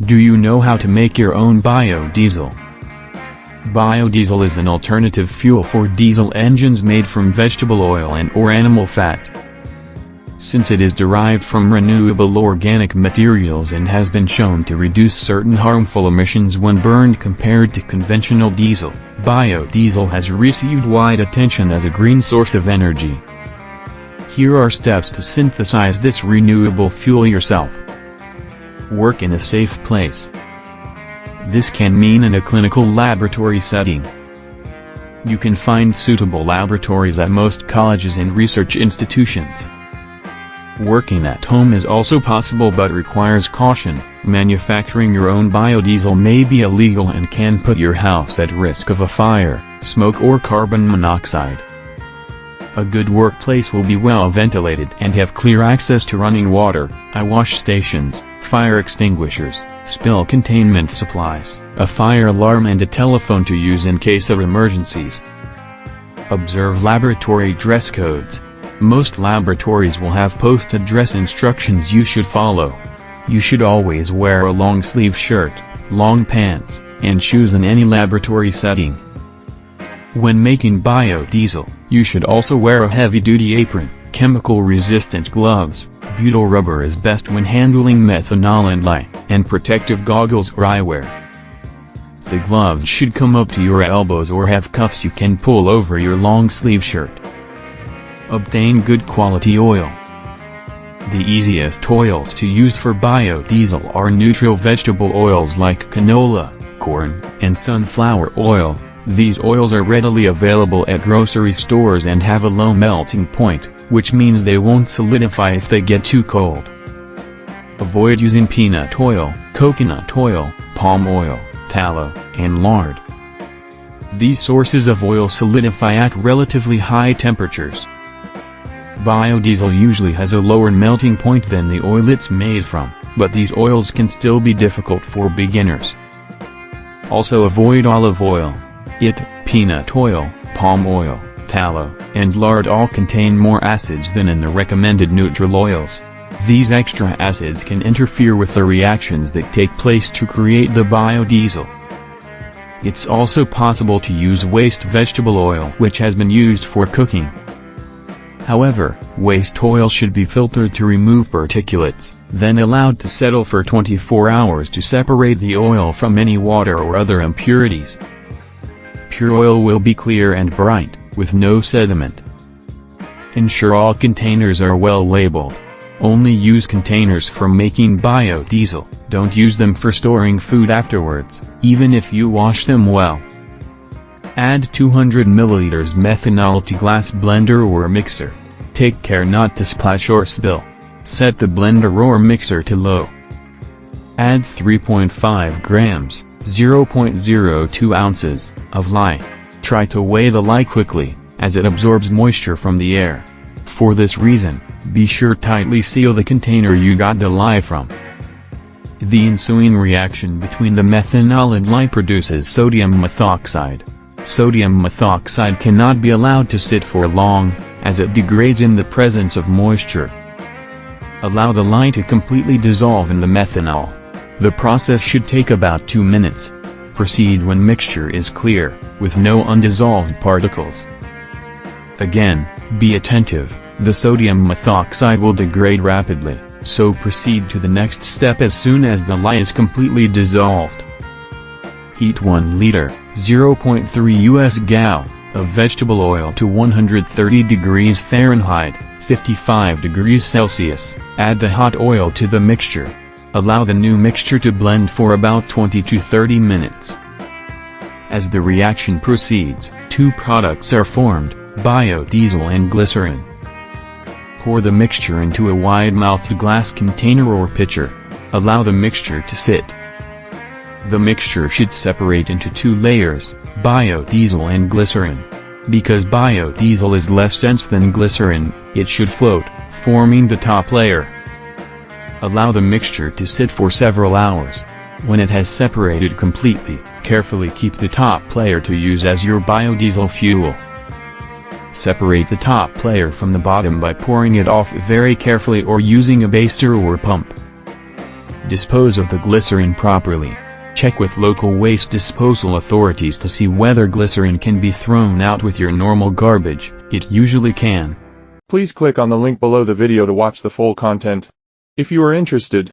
Do you know how to make your own biodiesel? Biodiesel is an alternative fuel for diesel engines made from vegetable oil and/or animal fat. Since it is derived from renewable organic materials and has been shown to reduce certain harmful emissions when burned compared to conventional diesel, biodiesel has received wide attention as a green source of energy. Here are steps to synthesize this renewable fuel yourself. Work in a safe place. This can mean in a clinical laboratory setting. You can find suitable laboratories at most colleges and research institutions. Working at home is also possible but requires caution. Manufacturing your own biodiesel may be illegal and can put your house at risk of a fire, smoke or carbon monoxide. A good workplace will be well ventilated and have clear access to running water, eye-wash stations, fire extinguishers, spill containment supplies, a fire alarm and a telephone to use in case of emergencies. Observe laboratory dress codes. Most laboratories will have posted dress instructions you should follow. You should always wear a long-sleeve shirt, long pants, and shoes in any laboratory setting. When making biodiesel, you should also wear a heavy-duty apron, chemical-resistant gloves, butyl rubber is best when handling methanol and lye, and protective goggles or eyewear. The gloves should come up to your elbows or have cuffs you can pull over your long-sleeve shirt. Obtain good quality oil. The easiest oils to use for biodiesel are neutral vegetable oils like canola, corn, and sunflower oil. These oils are readily available at grocery stores and have a low melting point, which means they won't solidify if they get too cold. Avoid using peanut oil, coconut oil, palm oil, tallow, and lard. These sources of oil solidify at relatively high temperatures. Biodiesel usually has a lower melting point than the oil it's made from, but these oils can still be difficult for beginners. Also avoid olive oil. Peanut oil, palm oil, tallow, and lard all contain more acids than in the recommended neutral oils. These extra acids can interfere with the reactions that take place to create the biodiesel. It's also possible to use waste vegetable oil which has been used for cooking. However, waste oil should be filtered to remove particulates, then allowed to settle for 24 hours to separate the oil from any water or other impurities. Pure oil will be clear and bright, with no sediment. Ensure all containers are well labeled. Only use containers for making biodiesel, don't use them for storing food afterwards, even if you wash them well. Add 200 ml methanol to glass blender or mixer. Take care not to splash or spill. Set the blender or mixer to low. Add 3.5 grams, 0.02 ounces, of lye. Try to weigh the lye quickly, as it absorbs moisture from the air. For this reason, be sure tightly seal the container you got the lye from. The ensuing reaction between the methanol and lye produces sodium methoxide. Sodium methoxide cannot be allowed to sit for long, as it degrades in the presence of moisture. Allow the lye to completely dissolve in the methanol. The process should take about 2 minutes. Proceed when mixture is clear, with no undissolved particles. Again, be attentive, the sodium methoxide will degrade rapidly, so proceed to the next step as soon as the lye is completely dissolved. Heat 1 liter, 0.3 US gal, of vegetable oil to 130 degrees Fahrenheit, 55 degrees Celsius. Add the hot oil to the mixture. Allow the new mixture to blend for about 20 to 30 minutes. As the reaction proceeds, two products are formed, biodiesel and glycerin. Pour the mixture into a wide-mouthed glass container or pitcher. Allow the mixture to sit. The mixture should separate into 2 layers, biodiesel and glycerin. Because biodiesel is less dense than glycerin, it should float, forming the top layer. Allow the mixture to sit for several hours. When it has separated completely, carefully keep the top layer to use as your biodiesel fuel. Separate the top layer from the bottom by pouring it off very carefully or using a baster or pump. Dispose of the glycerin properly. Check with local waste disposal authorities to see whether glycerin can be thrown out with your normal garbage. It usually can. Please click on the link below the video to watch the full content. If you are interested,